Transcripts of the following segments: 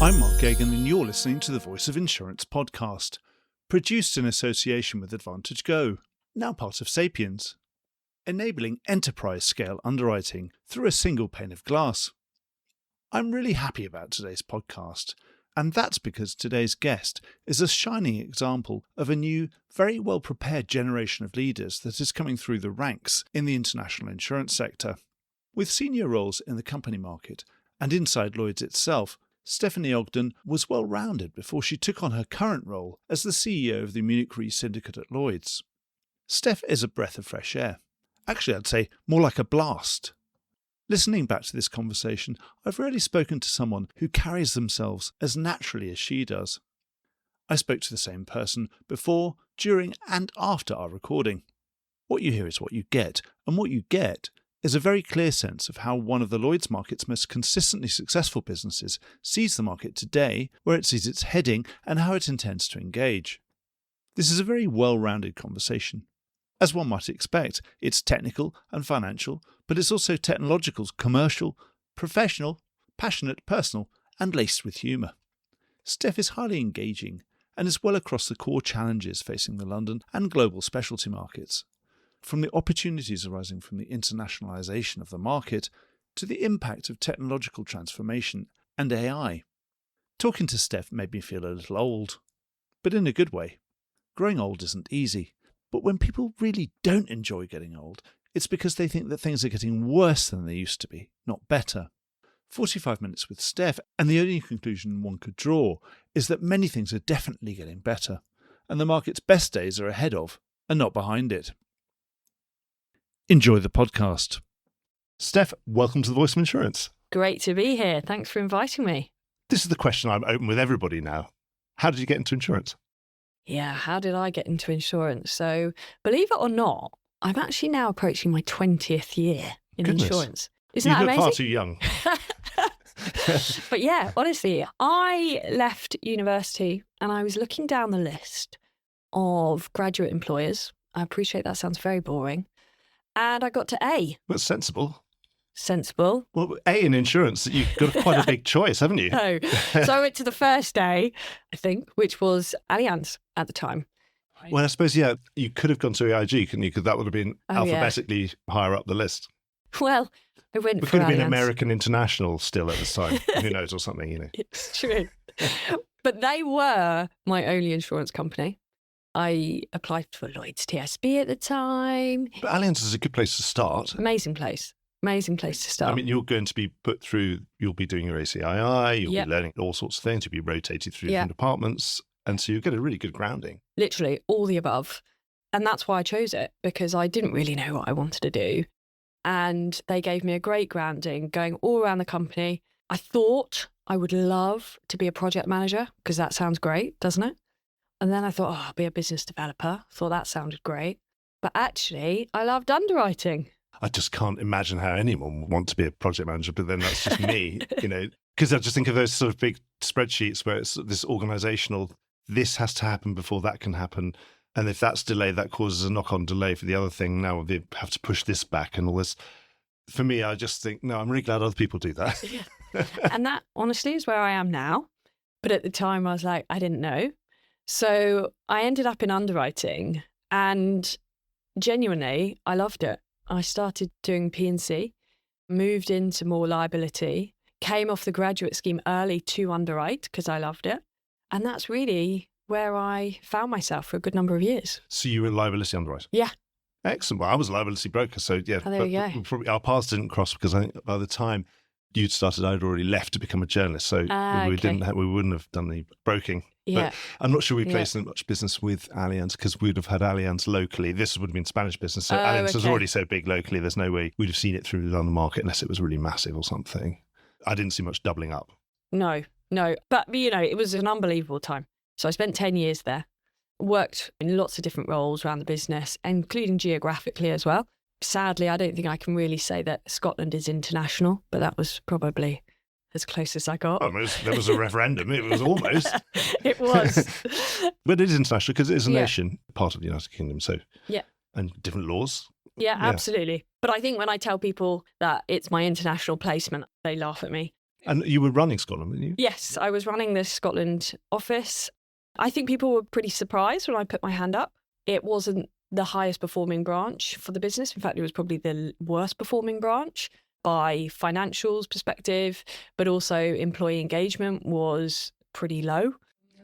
I'm Mark Gagan and you're listening to the Voice of Insurance podcast, produced in association with Advantage Go, now part of Sapiens, enabling enterprise-scale underwriting through a single pane of glass. I'm really happy about today's podcast, and that's because today's guest is a shining example of a new, very well-prepared generation of leaders that is coming through the ranks in the international insurance sector. With senior roles in the company market and inside Lloyd's itself, Stephanie Ogden was well-rounded before she took on her current role as the CEO of the Munich Re Syndicate at Lloyd's. Steph is a breath of fresh air. Actually, I'd say more like a blast. Listening back to this conversation, I've rarely spoken to someone who carries themselves as naturally as she does. I spoke to the same person before, during and after our recording. What you hear is what you get, and what you get is a very clear sense of how one of the Lloyd's market's most consistently successful businesses sees the market today, where it sees its heading, and how it intends to engage. This is a very well-rounded conversation. As one might expect, it's technical and financial, but it's also technological, commercial, professional, passionate, personal, and laced with humour. Steph is highly engaging and is well across the core challenges facing the London and global specialty markets. From the opportunities arising from the internationalisation of the market to the impact of technological transformation and AI. Talking to Steph made me feel a little old, but in a good way. Growing old isn't easy, but when people really don't enjoy getting old, it's because they think that things are getting worse than they used to be, not better. 45 minutes with Steph, and the only conclusion one could draw is that many things are definitely getting better, and the market's best days are ahead of, and not behind it. Enjoy the podcast. Steph, welcome to the Voice of Insurance. Great to be here. Thanks for inviting me. This is the question I'm open with everybody now. How did you get into insurance? Yeah, how did I get into insurance? So, believe it or not, I'm actually now approaching my 20th year in insurance. Isn't that amazing? You look far too young. But yeah, honestly, I left university and I was looking down the list of graduate employers. I appreciate that sounds very boring. And I got to A. That's sensible. Sensible. Well, A in insurance, you've got quite a big choice, haven't you? No. So I went to the first A, I think, which was Allianz at the time. Well, I suppose, yeah, you could have gone to AIG, couldn't you? Because that would have been alphabetically higher up the list. Well, I went for Allianz. It could have been American International still at this time. Who knows, or something, you know. It's true. But they were my only insurance company. I applied for Lloyd's TSB at the time. But Allianz is a good place to start. Amazing place. Amazing place to start. I mean, you're going to be put through, you'll be doing your ACII, you'll Yep. be learning all sorts of things, you'll be rotated through different departments. And so you get a really good grounding. Literally all the above. And that's why I chose it, because I didn't really know what I wanted to do. And they gave me a great grounding going all around the company. I thought I would love to be a project manager, because that sounds great, doesn't it? And then I thought, I'll be a business developer. Thought that sounded great. But actually, I loved underwriting. I just can't imagine how anyone would want to be a project manager, but then that's just me, you know, because I just think of those sort of big spreadsheets where it's this organisational, this has to happen before that can happen. And if that's delayed, that causes a knock-on delay for the other thing. Now they have to push this back and all this. For me, I just think, no, I'm really glad other people do that. Yeah. And that, honestly, is where I am now. But at the time, I was like, I didn't know. So I ended up in underwriting and genuinely, I loved it. I started doing P&C, moved into more liability, came off the graduate scheme early to underwrite because I loved it. And that's really where I found myself for a good number of years. So you were a liability underwriter? Yeah. Excellent. Well, I was a liability broker. So yeah, there you go. Probably our paths didn't cross because I think by the time you'd started, I'd already left to become a journalist. So we wouldn't have done the broking. Yeah. But I'm not sure we placed much business with Allianz because we'd have had Allianz locally. This would have been Spanish business. So Allianz was already so big locally, there's no way we'd have seen it through the London market unless it was really massive or something. I didn't see much doubling up. No. But, you know, it was an unbelievable time. So I spent 10 years there, worked in lots of different roles around the business, including geographically as well. Sadly, I don't think I can really say that Scotland is international, but that was probably as close as I got. There was a referendum. It was almost. It was. But it is international because it is a nation, part of the United Kingdom. So yeah, and different laws. Yeah, absolutely. But I think when I tell people that it's my international placement, they laugh at me. And you were running Scotland, weren't you? Yes, I was running the Scotland office. I think people were pretty surprised when I put my hand up. It wasn't the highest performing branch for the business. In fact, it was probably the worst performing branch by financials perspective, but also employee engagement was pretty low.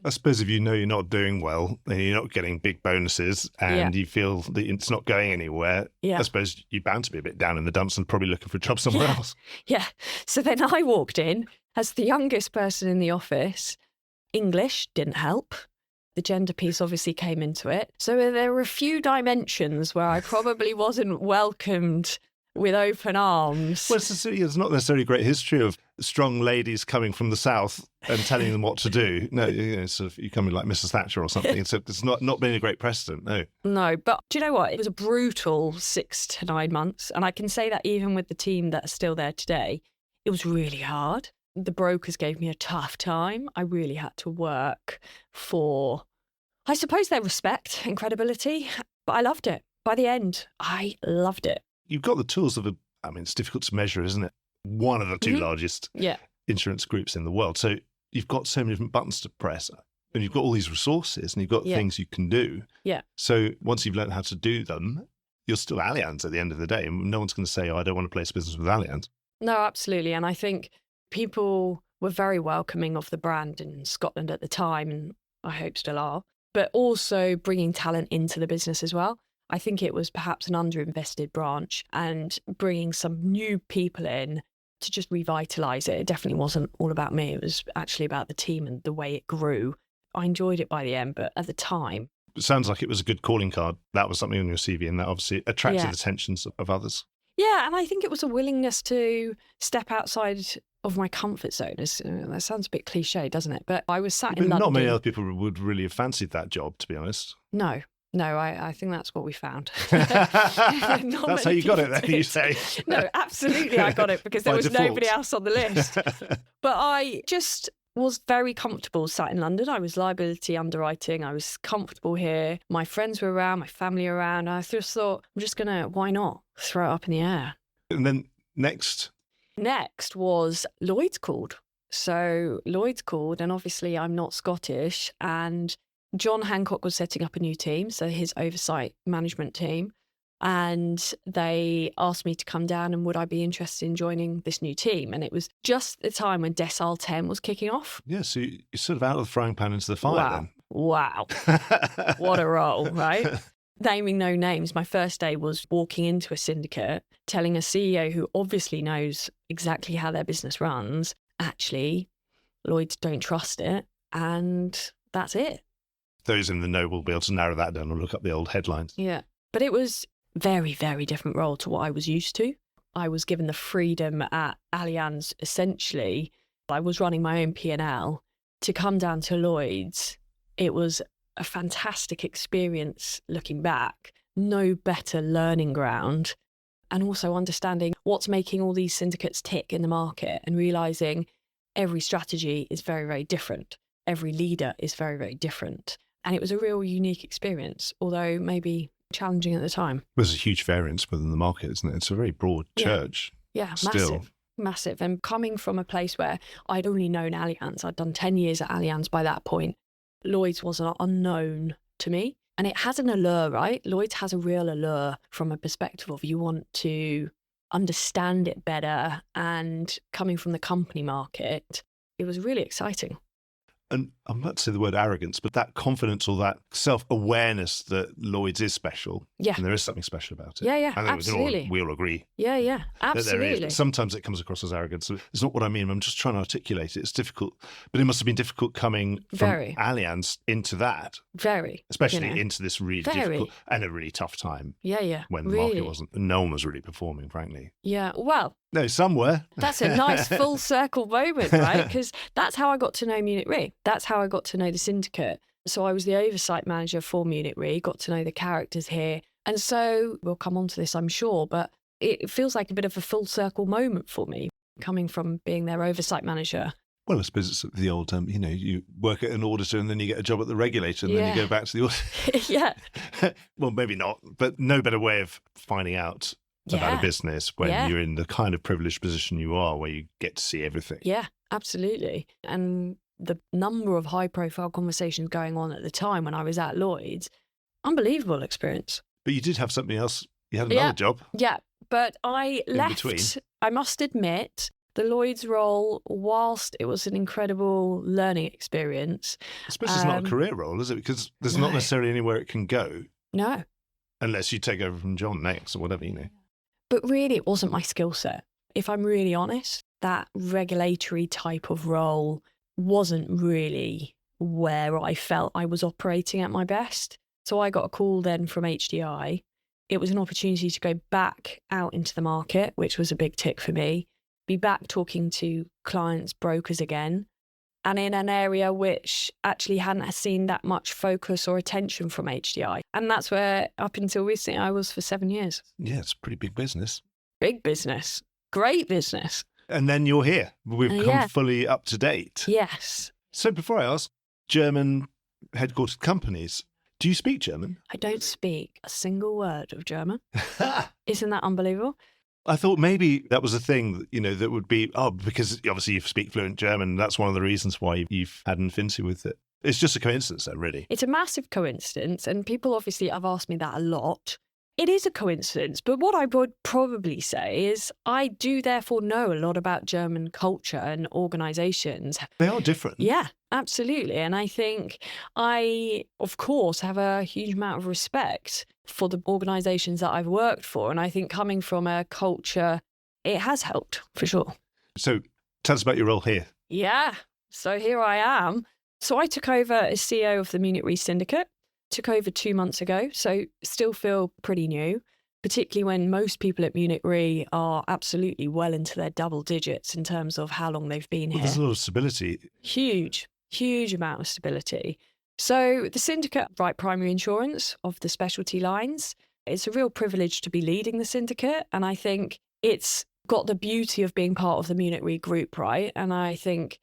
I suppose if you know you're not doing well and you're not getting big bonuses and you feel that it's not going anywhere, I suppose you're bound to be a bit down in the dumps and probably looking for a job somewhere else. Yeah. So then I walked in as the youngest person in the office. English didn't help. The gender piece obviously came into it. So there were a few dimensions where I probably wasn't welcomed with open arms. Well, it's not necessarily a great history of strong ladies coming from the south and telling them what to do. No, sort of you come in like Mrs. Thatcher or something. It's not been a great precedent, no. No, but do you know what? It was a brutal 6 to 9 months. And I can say that even with the team that's still there today, it was really hard. The brokers gave me a tough time. I really had to work for, I suppose, their respect and credibility. But I loved it. By the end, I loved it. You've got the tools of it's difficult to measure, isn't it? One of the two largest insurance groups in the world. So you've got so many different buttons to press and you've got all these resources and you've got things you can do. Yeah. So once you've learned how to do them, you're still Allianz at the end of the day. And no one's going to say, I don't want to place business with Allianz. No, absolutely. And I think people were very welcoming of the brand in Scotland at the time, and I hope still are, but also bringing talent into the business as well. I think it was perhaps an underinvested branch, and bringing some new people in to just revitalise it. It definitely wasn't all about me. It was actually about the team and the way it grew. I enjoyed it by the end, but at the time... It sounds like it was a good calling card. That was something on your CV and that obviously attracted the attentions of others. Yeah, and I think it was a willingness to step outside of my comfort zone. That sounds a bit cliche, doesn't it? But I was sat in London. Not many other people would really have fancied that job, to be honest. No, I think that's what we found. That's how you got it then, you say? No, absolutely I got it because there was default. nobody else on the list. But I just was very comfortable sat in London. I was liability underwriting. I was comfortable here. My friends were around, my family around. I just thought, I'm just going to, why not, throw it up in the air. And then next was Lloyd's called. So Lloyd's called, and obviously I'm not Scottish, and John Hancock was setting up a new team, so his oversight management team, and they asked me to come down and would I be interested in joining this new team. And it was just the time when Decile 10 was kicking off. Yeah, so you're sort of out of the frying pan into the fire then. Wow. What a role, right? Naming no names, my first day was walking into a syndicate, telling a CEO who obviously knows exactly how their business runs, actually, Lloyds don't trust it, and that's it. Those in the know will be able to narrow that down and look up the old headlines. Yeah, but it was very, very different role to what I was used to. I was given the freedom at Allianz, essentially. I was running my own P&L. To come down to Lloyd's, it was a fantastic experience looking back. No better learning ground. And also understanding what's making all these syndicates tick in the market and realising every strategy is very, very different. Every leader is very, very different. And it was a real unique experience, although maybe challenging at the time. There's a huge variance within the market, isn't it? It's a very broad church. Yeah, still. Massive. And coming from a place where I'd only known Allianz, I'd done 10 years at Allianz by that point, Lloyd's was an unknown to me. And it has an allure, right? Lloyd's has a real allure from a perspective of you want to understand it better. And coming from the company market, it was really exciting. And I'm about to say the word arrogance, but that confidence or that self-awareness that Lloyd's is special. Yeah. And there is something special about it. Yeah, I think absolutely. we all agree. Yeah, absolutely. That there is. But sometimes it comes across as arrogance. It's not what I mean. I'm just trying to articulate it. It's difficult. But it must have been difficult coming from Allianz into that. Very. Especially into this really difficult and a really tough time. Yeah. When the market wasn't, no one was really performing, frankly. Yeah, well. No, some were. That's a nice full circle moment, right? Because that's how I got to know Munich Re. That's how I got to know the syndicate. So I was the oversight manager for Munich Re, got to know the characters here. And so we'll come on to this, I'm sure, but it feels like a bit of a full circle moment for me, coming from being their oversight manager. Well, I suppose it's the old, you work at an auditor and then you get a job at the regulator and then you go back to the auditor. Yeah. Well, maybe not, but no better way of finding out about Yeah. a business when Yeah. you're in the kind of privileged position you are, where you get to see everything. Yeah, absolutely. And the number of high profile conversations going on at the time when I was at Lloyd's, unbelievable experience. But you did have something else. You had another job. Yeah, but I left, between. I must admit, the Lloyd's role, whilst it was an incredible learning experience. I suppose it's not a career role, is it? Because there's not necessarily anywhere it can go. No. Unless you take over from John next or whatever, But really, it wasn't my skill set. If I'm really honest, that regulatory type of role wasn't really where I felt I was operating at my best. So I got a call then from HDI. It was an opportunity to go back out into the market, which was a big tick for me, be back talking to clients, brokers again, and in an area which actually hadn't seen that much focus or attention from HDI. And that's where, up until recently, I was for 7 years. Yeah, it's a pretty big business. Big business. Great business. And then you're here. We've come fully up to date. Yes. So before I ask, German headquartered companies, do you speak German? I don't speak a single word of German. Isn't that unbelievable? I thought maybe that was a thing, that would be, because obviously you speak fluent German. That's one of the reasons why you've had an affinity with it. It's just a coincidence, though, really. It's a massive coincidence. And people obviously have asked me that a lot. It is a coincidence. But what I would probably say is I do therefore know a lot about German culture and organisations. They are different. Yeah, absolutely. And I think I, of course, have a huge amount of respect for the organisations that I've worked for. And I think coming from a culture, it has helped, for sure. So tell us about your role here. Yeah. So here I am. So I took over as CEO of the Munich Re Syndicate, took over 2 months ago. So still feel pretty new, particularly when most people at Munich Re are absolutely well into their double digits in terms of how long they've been here. There's a lot of stability. Huge amount of stability. So the syndicate write primary insurance of the specialty lines. It's a real privilege to be leading the syndicate. And I think it's got the beauty of being part of the Munich Re group, right? And I think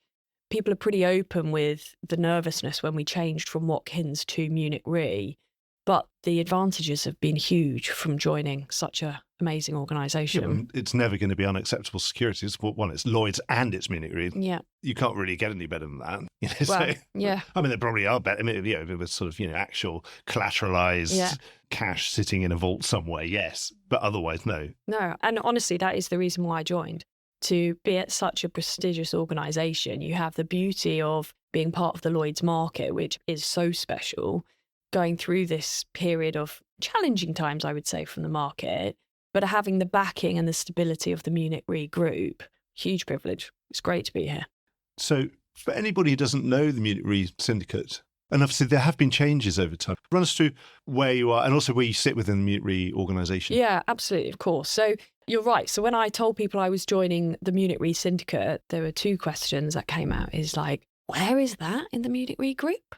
people are pretty open with the nervousness when we changed from Watkins to Munich Re. But the advantages have been huge from joining such an amazing organisation. Yeah, it's never going to be unacceptable securities. One, it's Lloyd's and it's Munich Re. Yeah. You can't really get any better than that. Well, yeah. I mean, there probably are better. I mean, with sort of, actual collateralized cash sitting in a vault somewhere, yes. But otherwise, no. No. And honestly, that is the reason why I joined. To be at such a prestigious organisation, you have the beauty of being part of the Lloyd's market, which is so special, going through this period of challenging times, I would say, from the market, but having the backing and the stability of the Munich Re group, huge privilege. It's great to be here. So for anybody who doesn't know the Munich Re Syndicate, and obviously there have been changes over time, run us through where you are and also where you sit within the Munich Re organisation. Yeah, absolutely, of course. So you're right. So when I told people I was joining the Munich Re Syndicate, there were 2 questions that came out. Is like, where is that in the Munich Re group?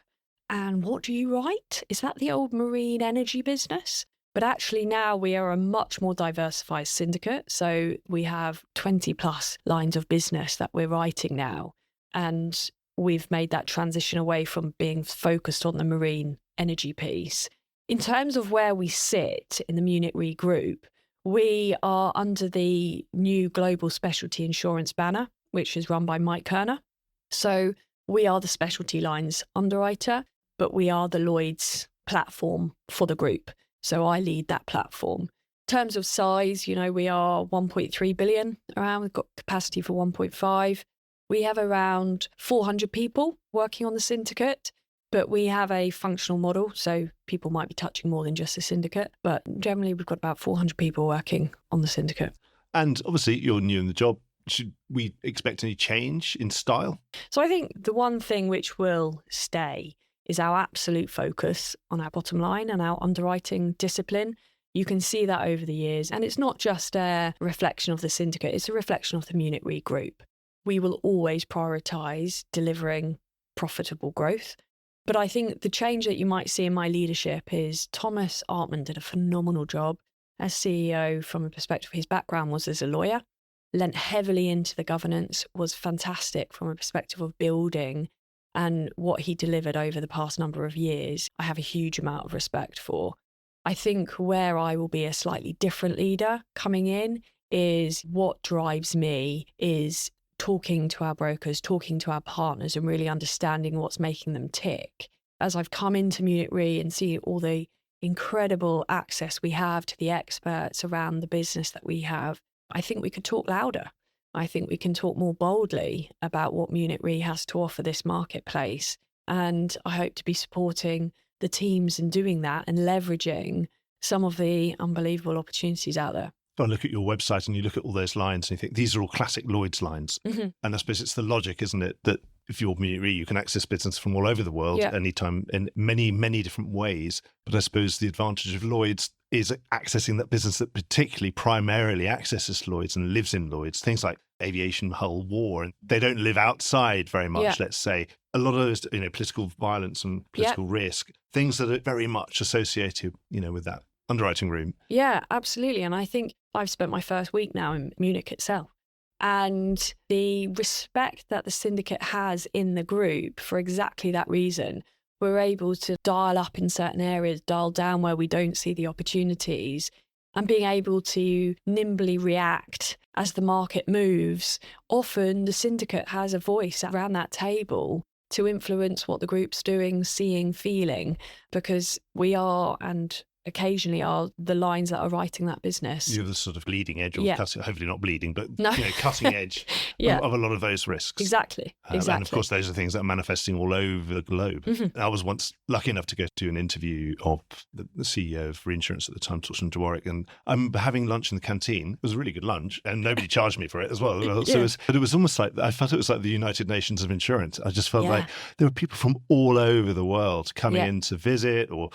And what do you write? Is that the old marine energy business? But actually now we are a much more diversified syndicate. So we have 20 plus lines of business that we're writing now. And we've made that transition away from being focused on the marine energy piece. In terms of where we sit in the Munich Re group, we are under the new global specialty insurance banner, which is run by Mike Kerner. So we are the specialty lines underwriter, but we are the Lloyd's platform for the group. So I lead that platform. In terms of size, we are 1.3 billion around. We've got capacity for 1.5. We have around 400 people working on the syndicate, but we have a functional model. So people might be touching more than just the syndicate, but generally we've got about 400 people working on the syndicate. And obviously you're new in the job. Should we expect any change in style? So I think the one thing which will stay is our absolute focus on our bottom line and our underwriting discipline. You can see that over the years. And it's not just a reflection of the syndicate, it's a reflection of the Munich Re group. We will always prioritise delivering profitable growth. But I think the change that you might see in my leadership is Thomas Artman did a phenomenal job as CEO from a perspective. His background was as a lawyer, lent heavily into the governance, was fantastic from a perspective of building, and what he delivered over the past number of years, I have a huge amount of respect for. I think where I will be a slightly different leader coming in is what drives me is talking to our brokers, talking to our partners and really understanding what's making them tick. As I've come into Munich Re and see all the incredible access we have to the experts around the business that we have, I think we could talk louder. I think we can talk more boldly about what Munich Re has to offer this marketplace. And I hope to be supporting the teams in doing that and leveraging some of the unbelievable opportunities out there. I look at your website and you look at all those lines and you think these are all classic Lloyd's lines. Mm-hmm. And I suppose it's the logic, isn't it, that if you're Munich Re, you can access business from all over the world anytime in many, many different ways. But I suppose the advantage of Lloyd's is accessing that business that particularly primarily accesses Lloyd's and lives in Lloyd's, things like aviation, hull, war, and they don't live outside very much, let's say. A lot of those, political violence and political risk, things that are very much associated, with that underwriting room. Yeah, absolutely. And I think I've spent my first week now in Munich itself. And the respect that the syndicate has in the group for exactly that reason, we're able to dial up in certain areas, dial down where we don't see the opportunities, and being able to nimbly react as the market moves. Often the syndicate has a voice around that table to influence what the group's doing, seeing, feeling, because we are, and occasionally are, the lines that are writing that business. You're the sort of bleeding edge, or cutting, hopefully not bleeding, but cutting edge of a lot of those risks. Exactly. And of course, those are things that are manifesting all over the globe. Mm-hmm. I was once lucky enough to go to an interview of the CEO of reinsurance at the time, Torsten Dwarek, and I'm having lunch in the canteen. It was a really good lunch, and nobody charged me for it as well. So it was almost like, I felt it was like the United Nations of insurance. I just felt like there were people from all over the world coming in to visit, or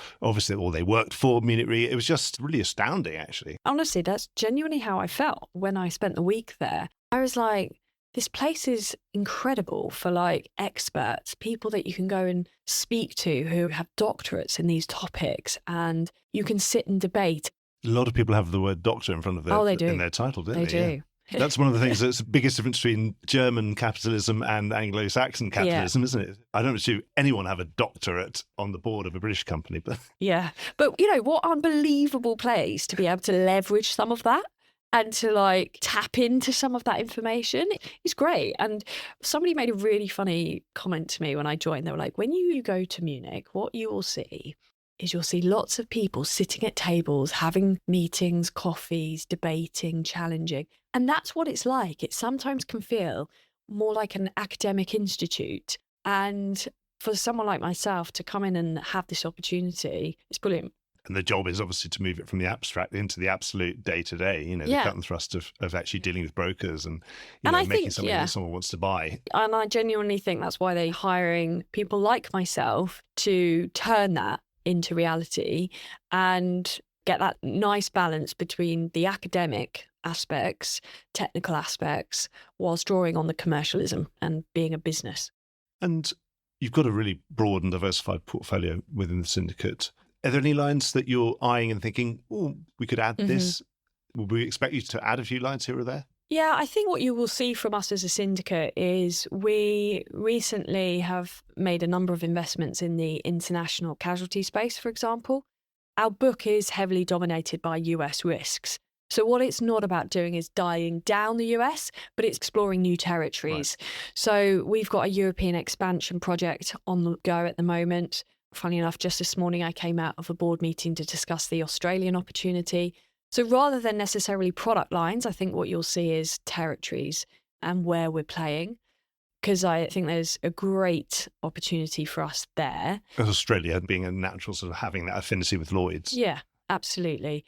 they worked for Munich Re. It was just really astounding, actually. Honestly, that's genuinely how I felt when I spent the week there. I was like, this place is incredible for experts, people that you can go and speak to who have doctorates in these topics, and you can sit and debate. A lot of people have the word doctor in front of their, in their title, don't they? They do. Yeah. That's one of the things that's the biggest difference between German capitalism and Anglo-Saxon capitalism, isn't it? I don't see anyone have a doctorate on the board of a British company. But but what unbelievable place to be able to leverage some of that and to tap into some of that information. It's great. And somebody made a really funny comment to me when I joined. They were like, when you go to Munich, what you will see is you'll see lots of people sitting at tables, having meetings, coffees, debating, challenging. And that's what it's like. It sometimes can feel more like an academic institute. And for someone like myself to come in and have this opportunity, it's brilliant. And the job is obviously to move it from the abstract into the absolute day-to-day, the cut and thrust of actually dealing with brokers and making something that someone wants to buy. And I genuinely think that's why they're hiring people like myself to turn that into reality and get that nice balance between the academic aspects, technical aspects, whilst drawing on the commercialism and being a business. And you've got a really broad and diversified portfolio within the syndicate. Are there any lines that you're eyeing and thinking, oh, we could add this? Would we expect you to add a few lines here or there? Yeah, I think what you will see from us as a syndicate is we recently have made a number of investments in the international casualty space, for example. Our book is heavily dominated by US risks. So what it's not about doing is dying down the US, but it's exploring new territories. Right. So we've got a European expansion project on the go at the moment. Funny enough, just this morning I came out of a board meeting to discuss the Australian opportunity. So rather than necessarily product lines, I think what you'll see is territories and where we're playing, because I think there's a great opportunity for us there. As Australia being a natural sort of having that affinity with Lloyd's. Yeah, absolutely.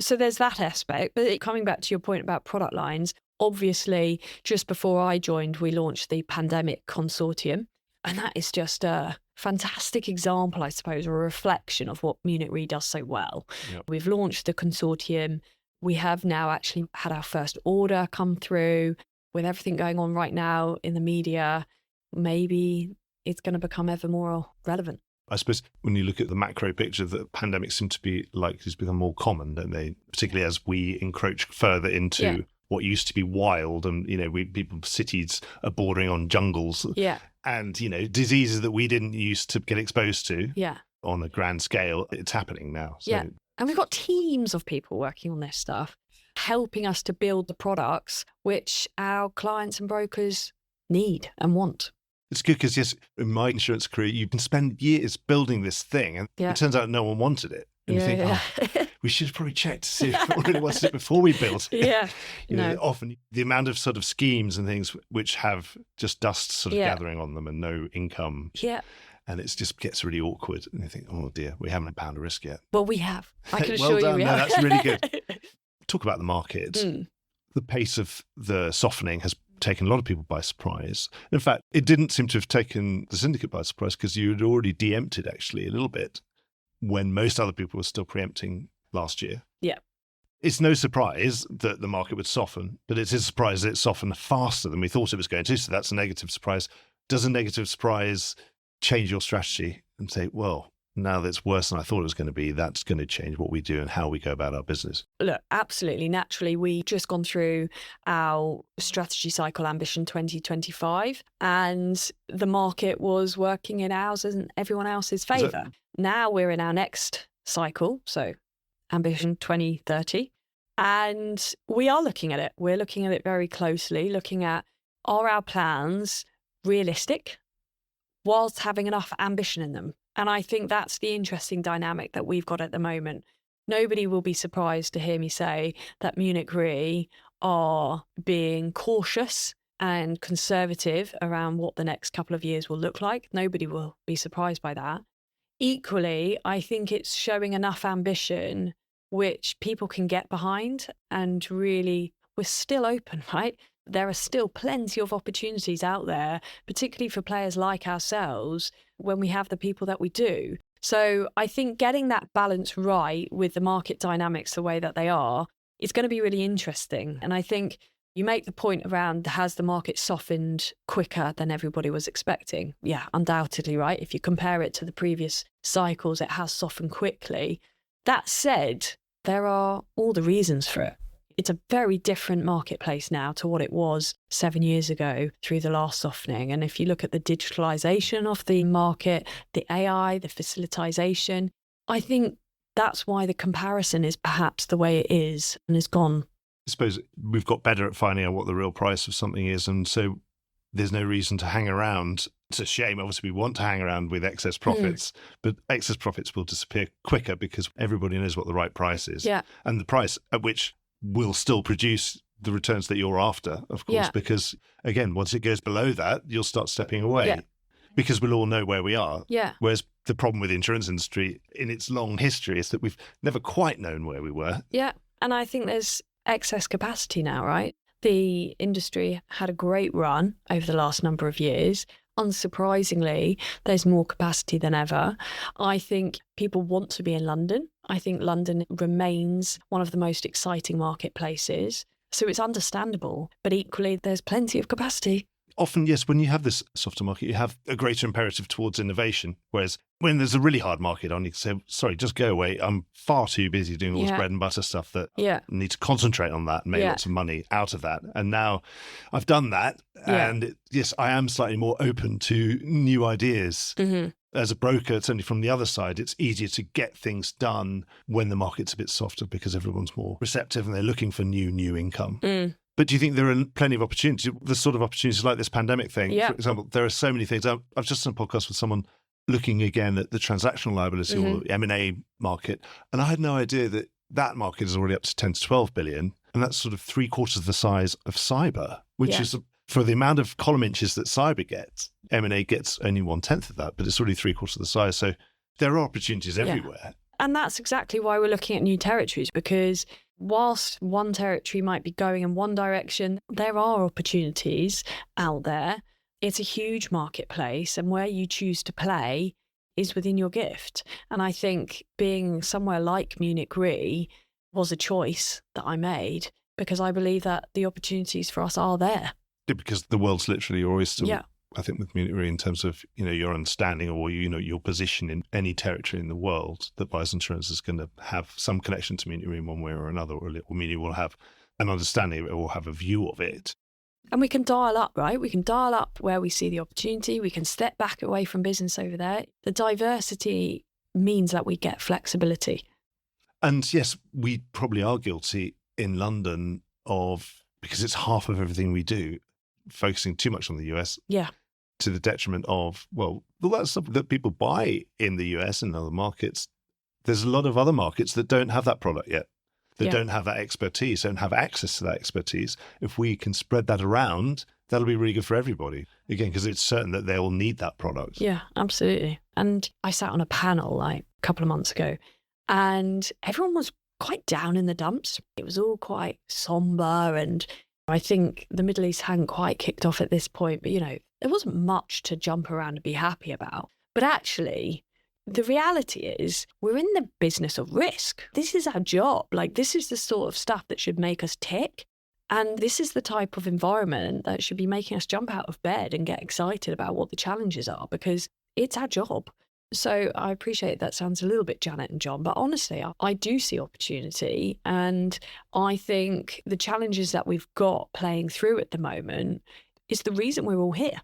So there's that aspect. But coming back to your point about product lines, obviously, just before I joined, we launched the Pandemic Consortium. And that is just a fantastic example, I suppose, or a reflection of what Munich Re does so well. Yep. We've launched the consortium. We have now actually had our first order come through. With everything going on right now in the media, maybe it's going to become ever more relevant. I suppose when you look at the macro picture, the pandemics seem to be likely to become more common, don't they? Particularly as we encroach further into what used to be wild, and cities are bordering on jungles. Yeah. And, diseases that we didn't used to get exposed to on a grand scale, it's happening now. So And we've got teams of people working on this stuff, helping us to build the products which our clients and brokers need and want. It's good because, yes, in my insurance career, you can spend years building this thing and it turns out no one wanted it. And you think, we should probably check to see if anyone really wanted it before we built it. Yeah. You know, often the amount of sort of schemes and things which have just dust sort of gathering on them and no income. Yeah. And it just gets really awkward. And you think, oh dear, we haven't pound a risk yet. Well, we have. I can well assure done. you we No, have. that's really good. Talk about the market. The pace of the softening has taken a lot of people by surprise. In fact, it didn't seem to have taken the syndicate by surprise because you had already de-empted actually a little bit when most other people were still preempting last year. Yeah. It's no surprise that the market would soften, but it's a surprise that it softened faster than we thought it was going to. So that's a negative surprise. Does a negative surprise change your strategy and say, well, now that it's worse than I thought it was going to be, that's going to change what we do and how we go about our business? Look, absolutely. Naturally, we've just gone through our strategy cycle Ambition 2025 and the market was working in ours and everyone else's favour. Now we're in our next cycle, so Ambition 2030, and we are looking at it. We're looking at it very closely, looking at, are our plans realistic whilst having enough ambition in them? And I think that's the interesting dynamic that we've got at the moment. Nobody will be surprised to hear me say that Munich Re are being cautious and conservative around what the next couple of years will look like. Nobody will be surprised by that. Equally, I think it's showing enough ambition which people can get behind, and really, we're still open, right? There are still plenty of opportunities out there, particularly for players like ourselves, when we have the people that we do. So I think getting that balance right with the market dynamics the way that they are is going to be really interesting. And I think you make the point around, has the market softened quicker than everybody was expecting? Yeah, undoubtedly, right? If you compare it to the previous cycles, it has softened quickly. That said, there are all the reasons for it. It's a very different marketplace now to what it was 7 years ago through the last softening. And if you look at the digitalization of the market, the AI, the facilitization, I think that's why the comparison is perhaps the way it is and is gone. I suppose we've got better at finding out what the real price of something is. And so there's no reason to hang around. It's a shame. Obviously, we want to hang around with excess profits, but excess profits will disappear quicker because everybody knows what the right price is. Yeah. And the price at which will still produce the returns that you're after, of course, because again, once it goes below that, you'll start stepping away because we'll all know where we are. Yeah. Whereas the problem with the insurance industry in its long history is that we've never quite known where we were. Yeah. And I think there's excess capacity now, right? The industry had a great run over the last number of years. Unsurprisingly, there's more capacity than ever. I think people want to be in London. I think London remains one of the most exciting marketplaces. So it's understandable, but equally, there's plenty of capacity. Often, yes, when you have this softer market, you have a greater imperative towards innovation. Whereas when there's a really hard market on, you can say, sorry, just go away. I'm far too busy doing all this bread and butter stuff that I need to concentrate on that and make lots of money out of that. And now I've done that. And yes, I am slightly more open to new ideas. Mm-hmm. As a broker, certainly from the other side, it's easier to get things done when the market's a bit softer because everyone's more receptive and they're looking for new income. But do you think there are plenty of opportunities, the sort of opportunities like this pandemic thing? For example, there are so many things. I've just done a podcast with someone looking again at the transactional liability or the M&A market. And I had no idea that that market is already up to 10 to 12 billion. And that's sort of 3/4 of the size of cyber, which is for the amount of column inches that cyber gets. M&A gets only 1/10 of that, but it's already 3/4 of the size. So there are opportunities everywhere. And that's exactly why we're looking at new territories, because whilst one territory might be going in one direction, there are opportunities out there. It's a huge marketplace, and where you choose to play is within your gift. And I think being somewhere like Munich Re was a choice that I made because I believe that the opportunities for us are there. Because the world's literally your oyster. I think with Munich Re in terms of, your understanding or, your position in any territory in the world that buys insurance is going to have some connection to Munich Re in one way or another, or Munich will have an understanding of it or have a view of it. And we can dial up, right? We can dial up where we see the opportunity. We can step back away from business over there. The diversity means that we get flexibility. And yes, we probably are guilty in London of, because it's half of everything we do, focusing too much on the US. Yeah. To the detriment of, well, all that stuff that people buy in the US and other markets. There's a lot of other markets that don't have that product yet, that don't have that expertise, don't have access to that expertise. If we can spread that around, that'll be really good for everybody. Again, because it's certain that they'll need that product. Yeah, absolutely. And I sat on a panel like a couple of months ago, and everyone was quite down in the dumps. It was all quite somber, and I think the Middle East hadn't quite kicked off at this point, but, there wasn't much to jump around and be happy about. But actually, the reality is we're in the business of risk. This is our job. Like, this is the sort of stuff that should make us tick. And this is the type of environment that should be making us jump out of bed and get excited about what the challenges are, because it's our job. So I appreciate that sounds a little bit Janet and John, but honestly, I do see opportunity. And I think the challenges that we've got playing through at the moment is the reason we're all here.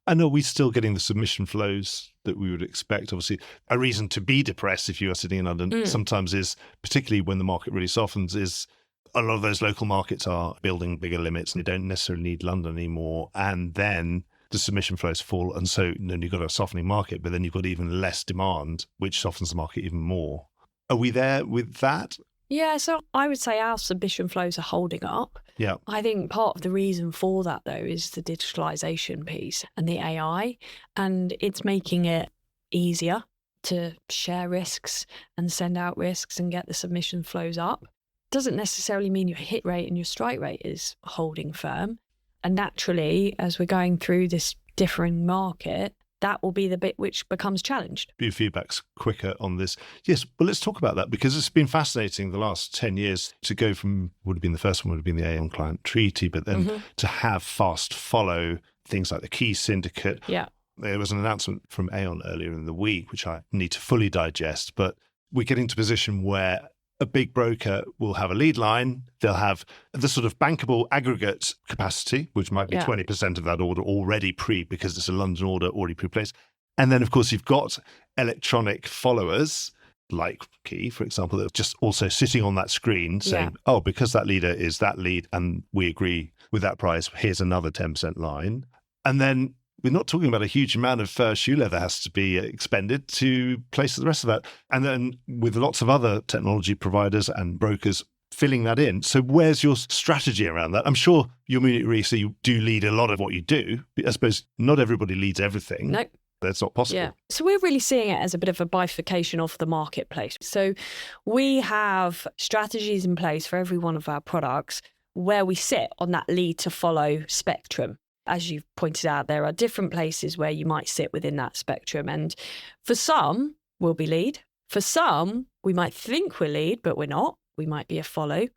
And are we still getting the submission flows that we would expect? Obviously, a reason to be depressed if you are sitting in London sometimes is, particularly when the market really softens, is a lot of those local markets are building bigger limits and they don't necessarily need London anymore. And then the submission flows fall. And so then you've got a softening market, but then you've got even less demand, which softens the market even more. Are we there with that? Yeah, so I would say our submission flows are holding up. Yeah. I think part of the reason for that, though, is the digitalization piece and the AI, and it's making it easier to share risks and send out risks and get the submission flows up. Doesn't necessarily mean your hit rate and your strike rate is holding firm. And naturally, as we're going through this differing market, that will be the bit which becomes challenged. Your feedback's quicker on this. Yes, well, let's talk about that, because it's been fascinating the last 10 years to go from, would have been the first one, would have been the Aon client treaty, but then to have fast follow things like the Key Syndicate. Yeah. There was an announcement from Aon earlier in the week, which I need to fully digest, but we're getting to a position where a big broker will have a lead line. They'll have the sort of bankable aggregate capacity, which might be 20% of that order already because it's a London order already pre-placed. And then, of course, you've got electronic followers like Key, for example, that are just also sitting on that screen saying, oh, because that leader is that lead and we agree with that price, here's another 10% line. And then we're not talking about a huge amount of shoe leather has to be expended to place the rest of that. And then with lots of other technology providers and brokers filling that in. So where's your strategy around that? I'm sure you're Munich Re, so you do lead a lot of what you do. But I suppose not everybody leads everything. No. That's not possible. Yeah. So we're really seeing it as a bit of a bifurcation of the marketplace. So we have strategies in place for every one of our products where we sit on that lead to follow spectrum. As you've pointed out, there are different places where you might sit within that spectrum. And for some, we'll be lead. For some, we might think we're lead, but we're not. We might be a follow.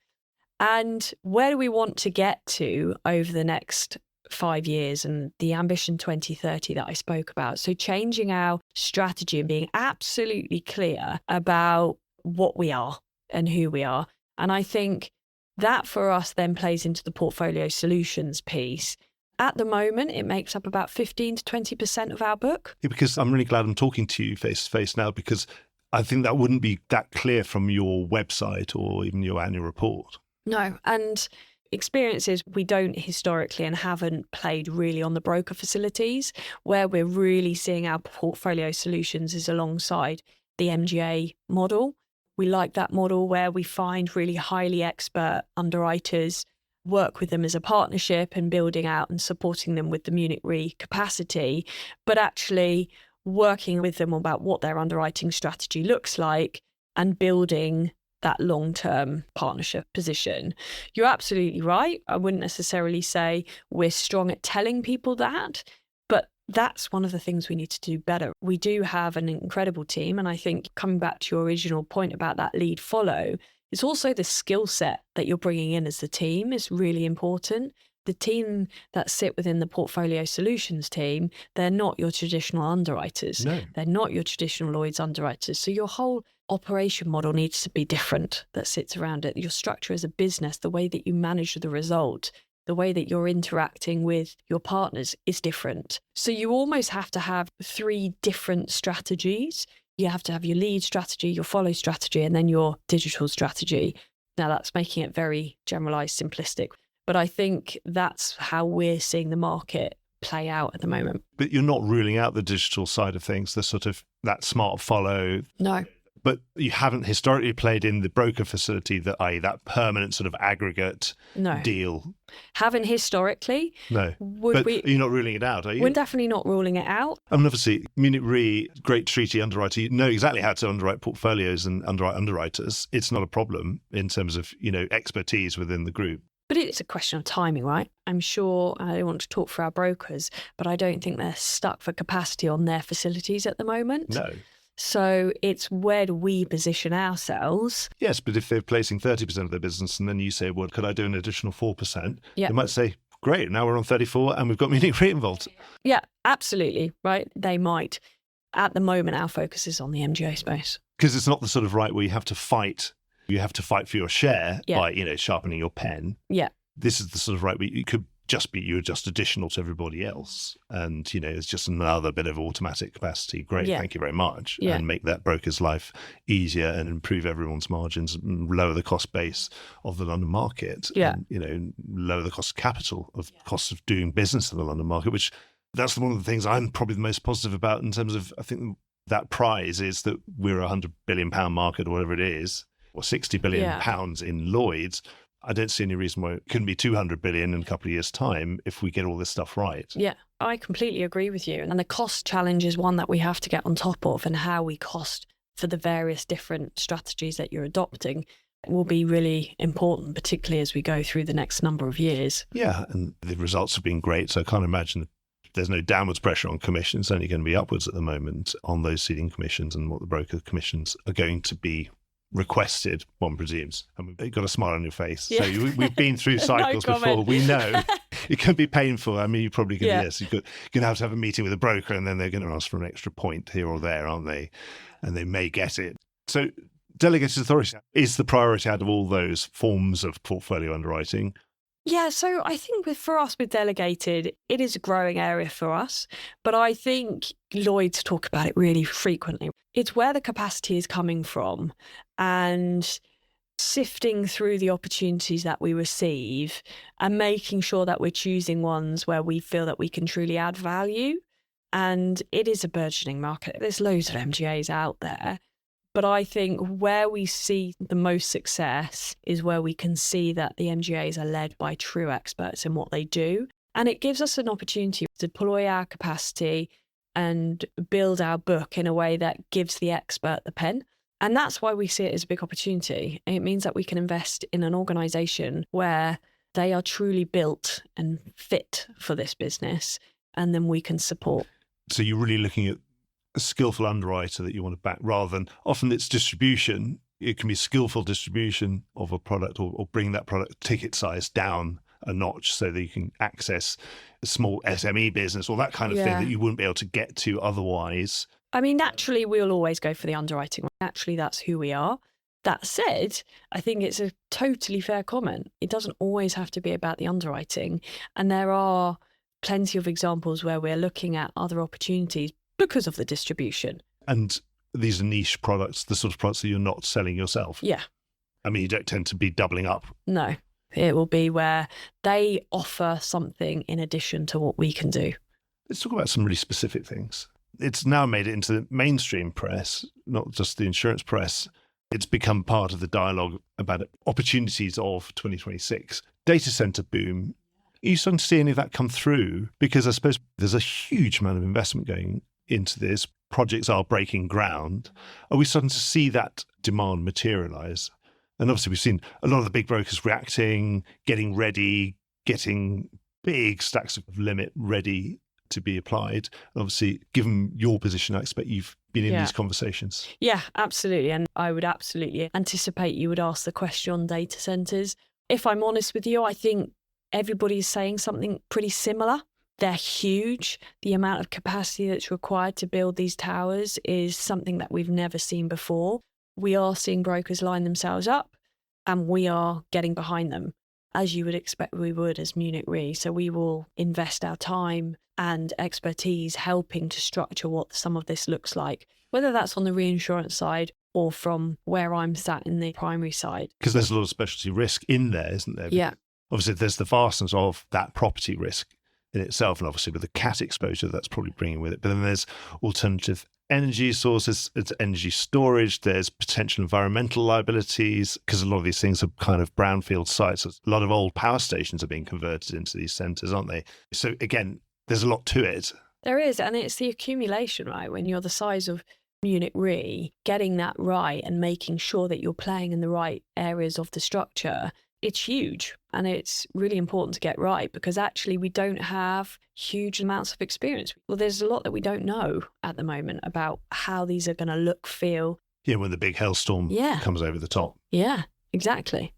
And where do we want to get to over the next 5 years and the Ambition 2030 that I spoke about? So changing our strategy and being absolutely clear about what we are and who we are. And I think that for us then plays into the portfolio solutions piece. At the moment, it makes up about 15 to 20% of our book. Yeah, because I'm really glad I'm talking to you face to face now, because I think that wouldn't be that clear from your website or even your annual report. No, and experiences we don't historically and haven't played really on the broker facilities. Where we're really seeing our portfolio solutions is alongside the MGA model. We like that model where we find really highly expert underwriters, work with them as a partnership and building out and supporting them with the Munich Re capacity, but actually working with them about what their underwriting strategy looks like and building that long-term partnership position. You're absolutely right. I wouldn't necessarily say we're strong at telling people that, but that's one of the things we need to do better. We do have an incredible team, and I think coming back to your original point about that lead follow, it's also the skill set that you're bringing in as the team is really important. The team that sit within the portfolio solutions team, they're not your traditional underwriters. No. They're not your traditional Lloyd's underwriters. So your whole operation model needs to be different that sits around it. Your structure as a business, the way that you manage the result, the way that you're interacting with your partners is different. So you almost have to have 3 different strategies You have to have your lead strategy, your follow strategy, and then your digital strategy. Now, that's making it very generalized, simplistic. But I think that's how we're seeing the market play out at the moment. But you're not ruling out the digital side of things, the sort of that smart follow. No. But you haven't historically played in the broker facility, that permanent sort of aggregate deal. Haven't historically. No. But you're not ruling it out, are you? We're definitely not ruling it out. I mean, obviously, Munich Re, great treaty underwriter, you know exactly how to underwrite portfolios and underwrite underwriters. It's not a problem in terms of, expertise within the group. But it's a question of timing, right? I'm sure, I don't want to talk for our brokers, but I don't think they're stuck for capacity on their facilities at the moment. No. So it's where do we position ourselves? Yes, but if they're placing 30% of their business and then you say, well, could I do an additional 4%? Yeah. They might say, great, now we're on 34 and we've got Munich Re involved. Yeah, absolutely, right? They might. At the moment, our focus is on the MGA space. Because it's not the sort of right where you have to fight. You have to fight for your share by, sharpening your pen. Yeah. This is the sort of right where you could you're just additional to everybody else. And, it's just another bit of automatic capacity. Great, thank you very much. Yeah. And make that broker's life easier and improve everyone's margins, lower the cost base of the London market. Yeah. And, lower the cost of capital, of cost of doing business in the London market, which that's one of the things I'm probably the most positive about in terms of, I think that prize is that we're a £100 billion market or whatever it is, or 60 billion pounds in Lloyd's. I don't see any reason why it couldn't be 200 billion in a couple of years' time if we get all this stuff right. Yeah, I completely agree with you. And the cost challenge is one that we have to get on top of, and how we cost for the various different strategies that you're adopting will be really important, particularly as we go through the next number of years. Yeah, and the results have been great. So I can't imagine there's no downwards pressure on commissions. It's only going to be upwards at the moment on those ceding commissions and what the broker commissions are going to be requested, one presumes. And you've got a smile on your face. Yeah. So we've been through cycles before. We know it can be painful. I mean, you probably can, yes, you're going to have a meeting with a broker and then they're going to ask for an extra point here or there, aren't they? And they may get it. So delegated authority is the priority out of all those forms of portfolio underwriting. Yeah, so I think for us with delegated, it is a growing area for us. But I think Lloyd's talk about it really frequently. It's where the capacity is coming from and sifting through the opportunities that we receive and making sure that we're choosing ones where we feel that we can truly add value. And it is a burgeoning market. There's loads of MGAs out there. But I think where we see the most success is where we can see that the MGAs are led by true experts in what they do. And it gives us an opportunity to deploy our capacity and build our book in a way that gives the expert the pen. And that's why we see it as a big opportunity. It means that we can invest in an organisation where they are truly built and fit for this business, and then we can support. So you're really looking at a skillful underwriter that you want to back, rather than often it's distribution. It can be skillful distribution of a product or bring that product ticket size down a notch so that you can access a small SME business or that kind of thing that you wouldn't be able to get to otherwise. I mean, naturally, we'll always go for the underwriting. Naturally, that's who we are. That said, I think it's a totally fair comment. It doesn't always have to be about the underwriting. And there are plenty of examples where we're looking at other opportunities because of the distribution. And these are niche products, the sort of products that you're not selling yourself. Yeah. I mean, you don't tend to be doubling up. No, it will be where they offer something in addition to what we can do. Let's talk about some really specific things. It's now made it into the mainstream press, not just the insurance press. It's become part of the dialogue about opportunities of 2026. Data center boom. Are you starting to see any of that come through? Because I suppose there's a huge amount of investment going into this. Projects are breaking ground. Are we starting to see that demand materialize? And obviously we've seen a lot of the big brokers reacting, getting ready, getting big stacks of limit ready to be applied. And obviously, given your position, I expect you've been in these conversations. Yeah, absolutely. And I would absolutely anticipate you would ask the question on data centres. If I'm honest with you, I think everybody's saying something pretty similar. They're huge. The amount of capacity that's required to build these towers is something that we've never seen before. We are seeing brokers line themselves up and we are getting behind them. as you would expect we would as Munich Re. So we will invest our time and expertise helping to structure what some of this looks like, whether that's on the reinsurance side or from where I'm sat in the primary side. Because there's a lot of specialty risk in there, isn't there? Yeah. Obviously, there's the vastness of that property risk in itself, and obviously with the cat exposure, that's probably bringing with it. But then there's alternative energy sources, it's energy storage, there's potential environmental liabilities, because a lot of these things are kind of brownfield sites. A lot of old power stations are being converted into these centres, aren't they? So again, there's a lot to it. There is, and it's the accumulation, right? When you're the size of Munich Re, getting that right and making sure that you're playing in the right areas of the structure, it's huge. And it's really important to get right, because actually we don't have huge amounts of experience. Well, there's a lot that we don't know at the moment about how these are going to look, feel. Yeah, when the big hailstorm comes over the top. Yeah, exactly.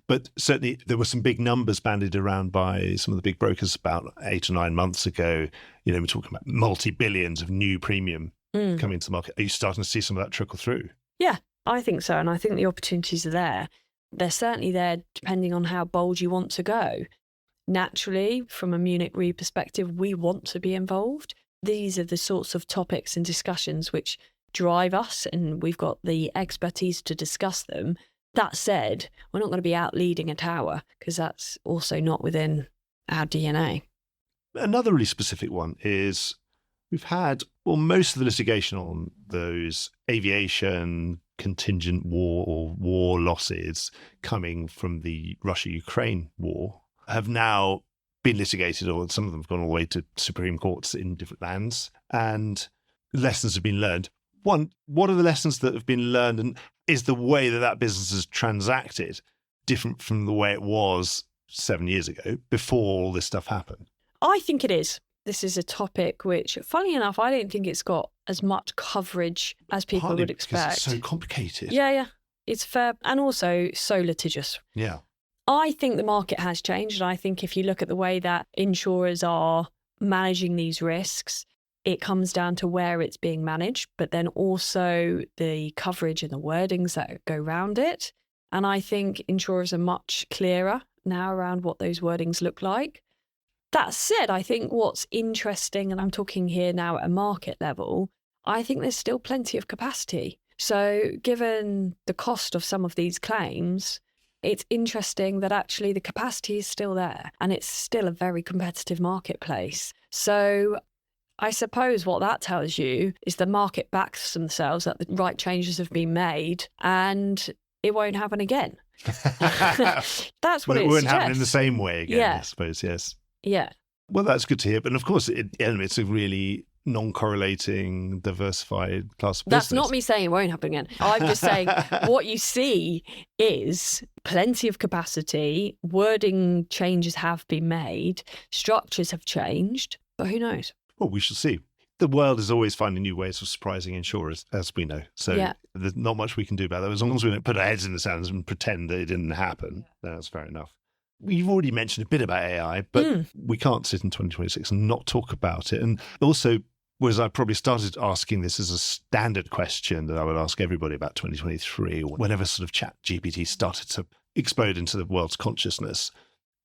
But certainly there were some big numbers bandied around by some of the big brokers about 8 or 9 months ago. You know, we're talking about multi-billions of new premium coming into the market. Are you starting to see some of that trickle through? Yeah, I think so. And I think the opportunities are there. They're certainly there depending on how bold you want to go. Naturally, from a Munich Re perspective, we want to be involved. These are the sorts of topics and discussions which drive us, and we've got the expertise to discuss them. That said, we're not going to be out leading a tower, because that's also not within our DNA. Another really specific one is we've had, well, most of the litigation on those aviation contingent war or war losses coming from the Russia-Ukraine war have now been litigated, or some of them have gone all the way to Supreme Courts in different lands, and lessons have been learned. One, what are the lessons that have been learned, and is the way that that business is transacted different from the way it was 7 years ago before all this stuff happened? I think it is. This is a topic which, funnily enough, I don't think it's got as much coverage as people Partly would expect. Because it's so complicated. Yeah. It's fair, and also so litigious. Yeah. I think the market has changed, and I think if you look at the way that insurers are managing these risks, it comes down to where it's being managed, but then also the coverage and the wordings that go around it. And I think insurers are much clearer now around what those wordings look like. That said, I think what's interesting, and I'm talking here now at a market level, I think there's still plenty of capacity. So given the cost of some of these claims, it's interesting that actually the capacity is still there, and it's still a very competitive marketplace. So I suppose what that tells you is the market backs themselves that the right changes have been made, and it won't happen again. That's what it won't suggests. happen in the same way again, I suppose, yes. Yeah. Well, that's good to hear. But of course, it's a really non-correlating, diversified class of business. That's not me saying it won't happen again. I'm just saying what you see is plenty of capacity, wording changes have been made, structures have changed, but who knows? Well, we shall see. The world is always finding new ways of surprising insurers, as we know. So there's not much we can do about that. As long as we don't put our heads in the sand and pretend that it didn't happen, that's fair enough. You've already mentioned a bit about AI, but we can't sit in 2026 and not talk about it. And also, whereas I probably started asking this as a standard question that I would ask everybody about 2023, or whenever sort of chat GPT started to explode into the world's consciousness.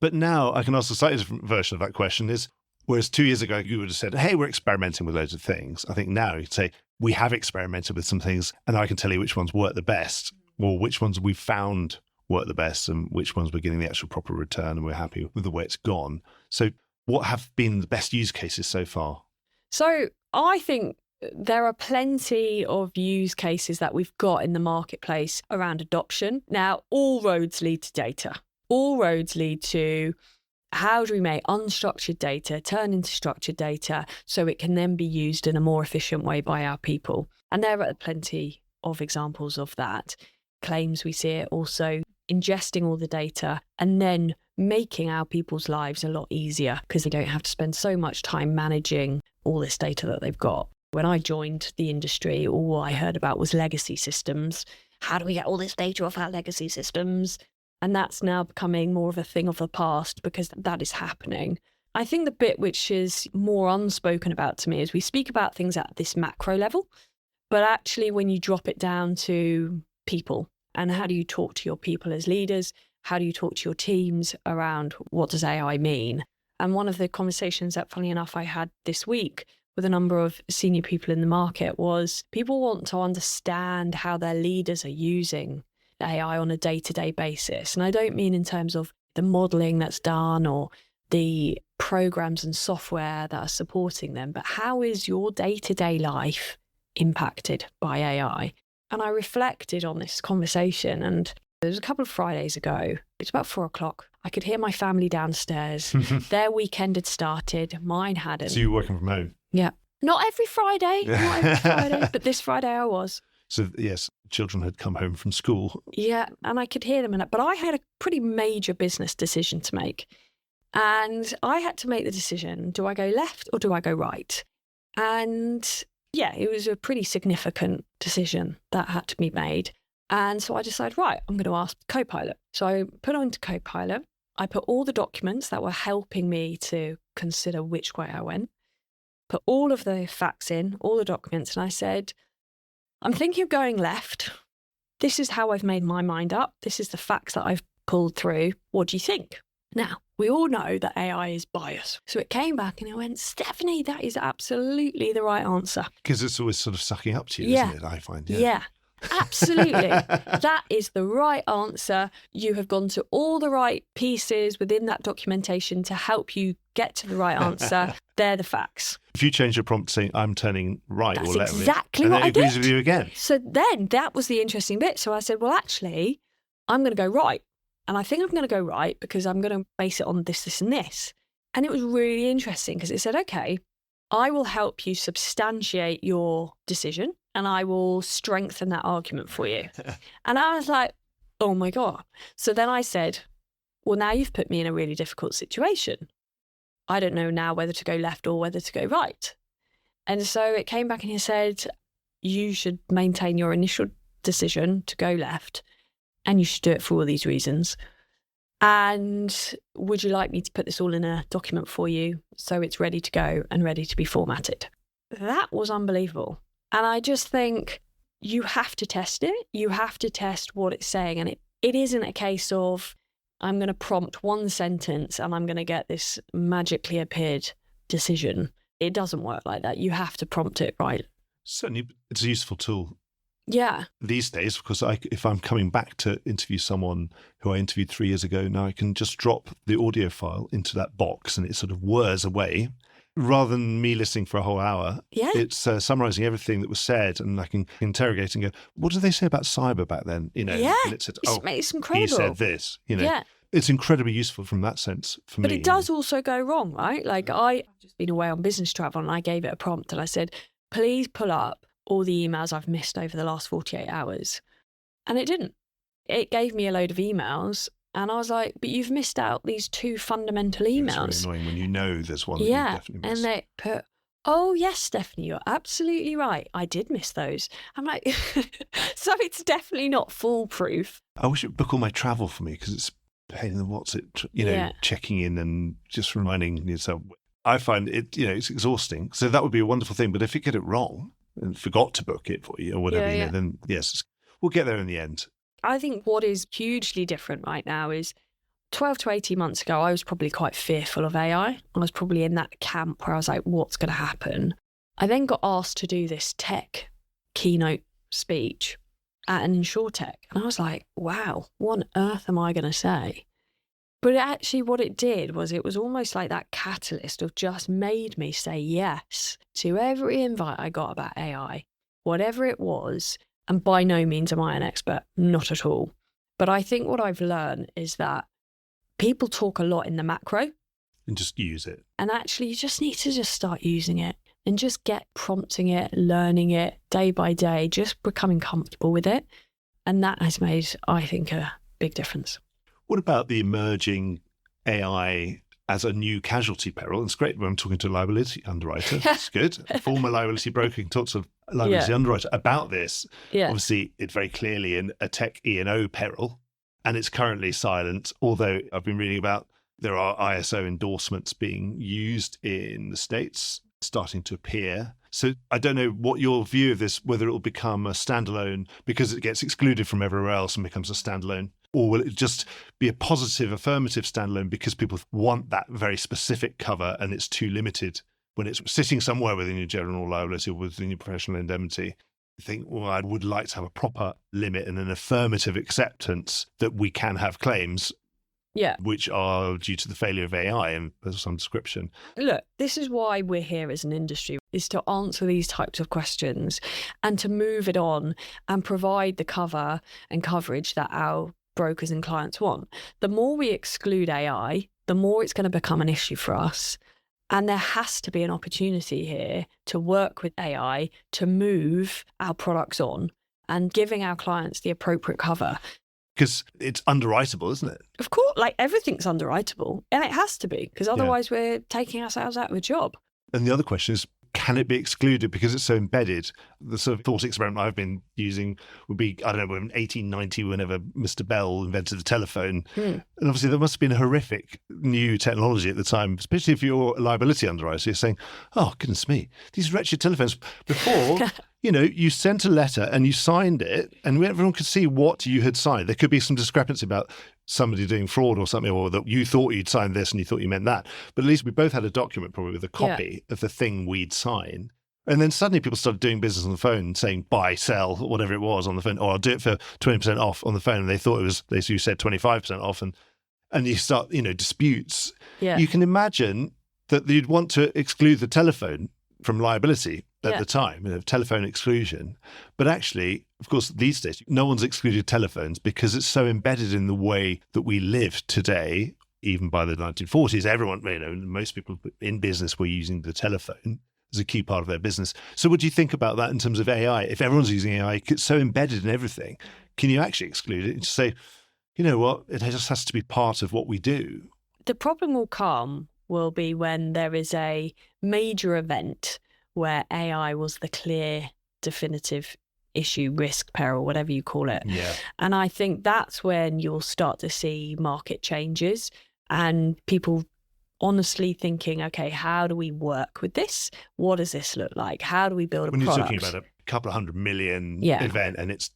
But now I can ask a slightly different version of that question is, whereas 2 years ago, you would have said, hey, we're experimenting with loads of things. I think now you could say, we have experimented with some things, and I can tell you which ones work the best, or which ones we've found work the best, and which ones we're getting the actual proper return, and we're happy with the way it's gone. So what have been the best use cases so far? So I think there are plenty of use cases that we've got in the marketplace around adoption. Now, all roads lead to data. All roads lead to how do we make unstructured data turn into structured data so it can then be used in a more efficient way by our people. And there are plenty of examples of that. Claims, we see it also ingesting all the data and then making our people's lives a lot easier because they don't have to spend so much time managing all this data that they've got. When I joined the industry, all I heard about was legacy systems. How do we get all this data off our legacy systems? And that's now becoming more of a thing of the past because that is happening. I think the bit which is more unspoken about to me is we speak about things at this macro level, but actually when you drop it down to people and how do you talk to your people as leaders, How do you talk to your teams around what does AI mean? And one of the conversations that, funny enough, I had this week with a number of senior people in the market was people want to understand how their leaders are using AI on a day-to-day basis. And I don't mean in terms of the modeling that's done or the programs and software that are supporting them, but how is your day-to-day life impacted by AI? And I reflected on this conversation, and it was a couple of Fridays ago. It's about 4:00. I could hear my family downstairs. Their weekend had started. Mine hadn't. So you were working from home? Yeah. Not every Friday, but this Friday I was. So yes, children had come home from school. Yeah, and I could hear them. But I had a pretty major business decision to make. And I had to make the decision, do I go left or do I go right? And yeah, it was a pretty significant decision that had to be made. And so I decided, right, I'm going to ask Copilot. So I put on to Copilot. I put all the documents that were helping me to consider which way I went, put all of the facts in, all the documents, and I said, I'm thinking of going left. This is how I've made my mind up. This is the facts that I've pulled through. What do you think? Now, we all know that AI is biased. So it came back and it went, Stephanie, that is absolutely the right answer. Because it's always sort of sucking up to you, isn't it? I find. Yeah. Absolutely. That is the right answer. You have gone to all the right pieces within that documentation to help you get to the right answer. They're the facts. If you change your prompt saying, I'm turning right That's or left, exactly what I did. And it agrees with you again. So then that was the interesting bit. So I said, well, actually, I'm going to go right. And I think I'm going to go right because I'm going to base it on this, this, and this. And it was really interesting because it said, okay, I will help you substantiate your decision and I will strengthen that argument for you. And I was like, oh my God. So then I said, well, now you've put me in a really difficult situation. I don't know now whether to go left or whether to go right. And so it came back and he said, you should maintain your initial decision to go left and you should do it for all these reasons. And would you like me to put this all in a document for you so it's ready to go and ready to be formatted? That was unbelievable. And I just think you have to test it. You have to test what it's saying. And it isn't a case of I'm going to prompt one sentence and I'm going to get this magically appeared decision. It doesn't work like that. You have to prompt it right. Certainly, it's a useful tool. Yeah. These days, because if I'm coming back to interview someone who I interviewed 3 years ago, now I can just drop the audio file into that box and it sort of whirs away. Rather than me listening for a whole hour, it's summarising everything that was said, and I can interrogate and go, what did they say about cyber back then? And it said, it's incredible. He said this. It's incredibly useful from that sense for me. But it does also go wrong, right? Like I've just been away on business travel and I gave it a prompt and I said, please pull up all the emails I've missed over the last 48 hours. And it didn't. It gave me a load of emails. And I was like, but you've missed out these two fundamental emails. It's really annoying when you know there's one that you've definitely missed. And they put, oh, yes, Stephanie, you're absolutely right. I did miss those. I'm like, so it's definitely not foolproof. I wish it would book all my travel for me because it's a pain in the what's it, checking in and just reminding yourself. I find it, it's exhausting. So that would be a wonderful thing. But if you get it wrong and forgot to book it for you or whatever, then yes, we'll get there in the end. I think what is hugely different right now is 12 to 18 months ago, I was probably quite fearful of AI. I was probably in that camp where I was like, what's going to happen? I then got asked to do this tech keynote speech at an insurtech. And I was like, wow, what on earth am I going to say? But actually what it did was it was almost like that catalyst of just made me say yes to every invite I got about AI, whatever it was. And by no means am I an expert, not at all. But I think what I've learned is that people talk a lot in the macro. And just use it. And actually, you just need to just start using it and just get prompting it, learning it day by day, just becoming comfortable with it. And that has made, I think, a big difference. What about the emerging AI as a new casualty peril? It's great when I'm talking to a liability underwriter. It's good. A former liability broker can talk to a liability underwriter about this. Yeah. Obviously, it's very clearly a tech E&O peril, and it's currently silent, although I've been reading about there are ISO endorsements being used in the States, starting to appear. So I don't know what your view of this, whether it will become a standalone, because it gets excluded from everywhere else and becomes a standalone Or will it just be a positive, affirmative standalone because people want that very specific cover and it's too limited when it's sitting somewhere within your general liability or within your professional indemnity? You think, well, I would like to have a proper limit and an affirmative acceptance that we can have claims which are due to the failure of AI and there's some description. Look, this is why we're here as an industry, is to answer these types of questions and to move it on and provide the cover and coverage that our brokers and clients want. The more we exclude AI, the more it's going to become an issue for us. And there has to be an opportunity here to work with AI to move our products on and giving our clients the appropriate cover. Because it's underwritable, isn't it? Of course, like everything's underwritable. And it has to be, because otherwise we're taking ourselves out of a job. And the other question is, can it be excluded because it's so embedded? The sort of thought experiment I've been using would be, I don't know, in 1890, whenever Mr. Bell invented the telephone. And obviously there must have been a horrific new technology at the time, especially if you're a liability underwriter. You're saying, oh, goodness me, these wretched telephones. Before, you sent a letter and you signed it and everyone could see what you had signed. There could be some discrepancy about somebody doing fraud or something, or that you thought you'd signed this and you thought you meant that. But at least we both had a document probably with a copy of the thing we'd sign. And then suddenly people started doing business on the phone, saying buy, sell, whatever it was on the phone, or I'll do it for 20% off on the phone. And they thought it was, you said 25% off. And you start, disputes. Yeah. You can imagine that you'd want to exclude the telephone from liability at the time, telephone exclusion. But actually, of course, these days, no one's excluded telephones because it's so embedded in the way that we live today. Even by the 1940s, everyone, most people in business were using the telephone as a key part of their business. So what do you think about that in terms of AI? If everyone's using AI, it's so embedded in everything, can you actually exclude it and just say, you know what, it just has to be part of what we do? The problem will be when there is a major event where AI was the clear, definitive issue, risk, peril, whatever you call it. Yeah. And I think that's when you'll start to see market changes and people honestly thinking, okay, how do we work with this? What does this look like? How do we build a product? When you're talking about a couple of 100 million event and it's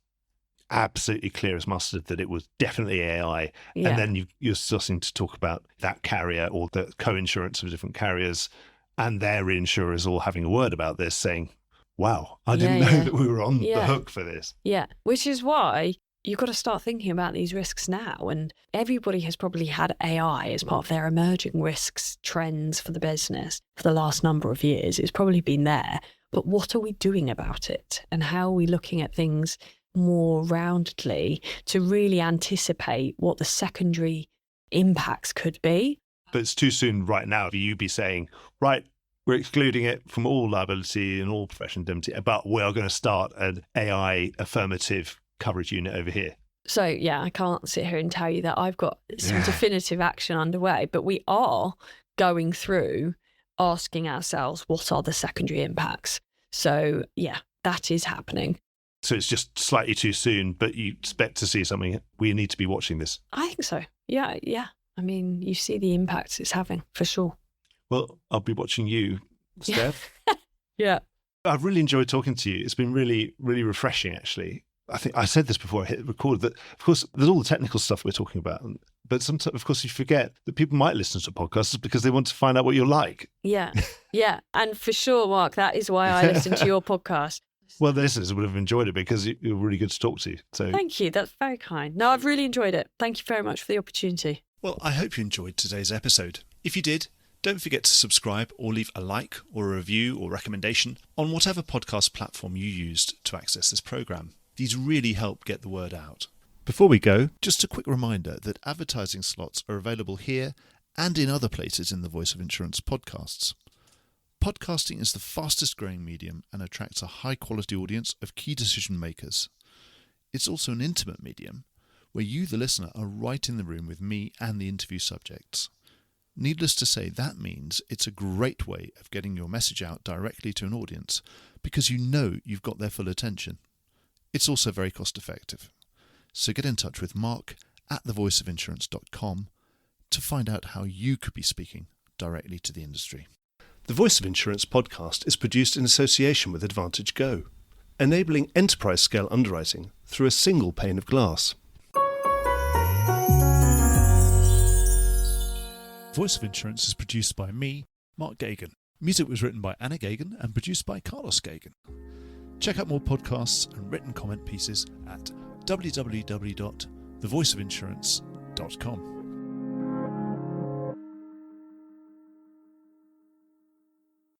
absolutely clear as mustard that it was definitely AI. Yeah. And then you're starting to talk about that carrier or the co-insurance of different carriers and their reinsurers all having a word about this, saying, wow, I didn't know that we were on the hook for this. Yeah, which is why you've got to start thinking about these risks now. And everybody has probably had AI as part of their emerging risks trends for the business for the last number of years. It's probably been there. But what are we doing about it? And how are we looking at things more roundedly to really anticipate what the secondary impacts could be? But it's too soon right now for you to be saying, right, we're excluding it from all liability and all professional indemnity, but we are going to start an AI affirmative coverage unit over here. So, I can't sit here and tell you that I've got some definitive action underway, but we are going through asking ourselves, what are the secondary impacts? So, that is happening. So it's just slightly too soon, but you expect to see something. We need to be watching this. I think so. Yeah. I mean, you see the impacts it's having, for sure. Well, I'll be watching you, Steph. Yeah. I've really enjoyed talking to you. It's been really, really refreshing, actually. I think I said this before I hit record, that, of course, there's all the technical stuff we're talking about. But sometimes, of course, you forget that people might listen to podcasts because they want to find out what you're like. Yeah. And for sure, Mark, that is why I listen to your podcast. Well, the listeners would have enjoyed it because you're really good to talk to. So thank you. That's very kind. No, I've really enjoyed it. Thank you very much for the opportunity. Well, I hope you enjoyed today's episode. If you did, don't forget to subscribe or leave a like or a review or recommendation on whatever podcast platform you used to access this programme. These really help get the word out. Before we go, just a quick reminder that advertising slots are available here and in other places in the Voice of Insurance podcasts. Podcasting is the fastest growing medium and attracts a high quality audience of key decision makers. It's also an intimate medium where you, the listener, are right in the room with me and the interview subjects. Needless to say, that means it's a great way of getting your message out directly to an audience because you know you've got their full attention. It's also very cost effective. So get in touch with Mark at thevoiceofinsurance.com to find out how you could be speaking directly to the industry. The Voice of Insurance podcast is produced in association with Advantage Go, enabling enterprise-scale underwriting through a single pane of glass. Voice of Insurance is produced by me, Mark Gagan. Music was written by Anna Gagan and produced by Carlos Gagan. Check out more podcasts and written comment pieces at www.thevoiceofinsurance.com.